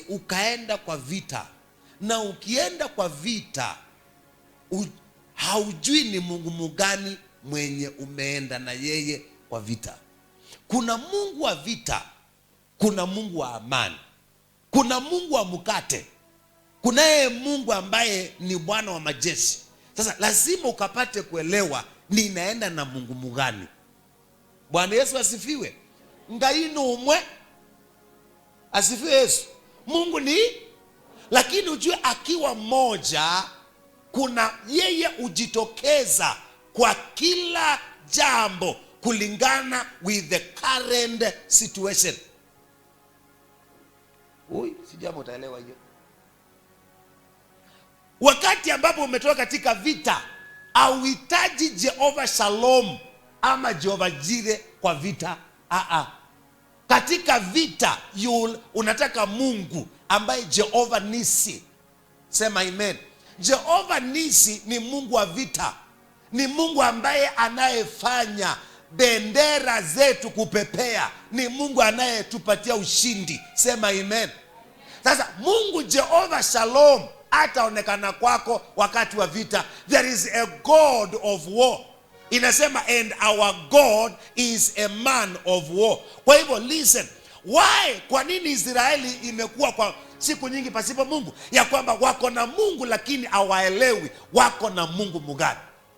ukaenda kwa vita, na ukienda kwa vita haujui ni Mungu mgani mwenye umeenda na yeye kwa vita. Kuna Mungu wa vita, kuna Mungu wa amani, kuna Mungu wa mkate, kunaye Mungu ambaye ni Bwana wa majeshi. Sasa lazima ukapate kuelewa ninaenda na Mungu mgani. Bwana Yesu asifiwe. Ngainu umwe, asifiwe Yesu. Mungu ni, lakini ujue akiwa mmoja, kuna yeye ujitokeza kwa kila jambo kulingana with the current situation. Si jambo utaelewa hiyo. Wakati ambapo umetoka katika vita, hauhitaji Jehova Shalom ama Jehova Jire kwa vita. Katika vita unataka Mungu ambaye Jehova Nisi. Sema amen. Jehova Nisi ni Mungu wa vita, ni Mungu ambaye anayefanya bendera zetu kupepea, ni Mungu anayetupatia ushindi. Sema amen. Sasa Mungu Jehova Shalom ataonekana kwako wakati wa vita. There is a God of war. Inasema and our God is a man of war. Kwa hivyo listen, why, kwa nini Israeli imekuwa kwa siku nyingi pasipo Mungu? Ya kwamba wako na Mungu lakini hawaelewi wako na Mungu mgani.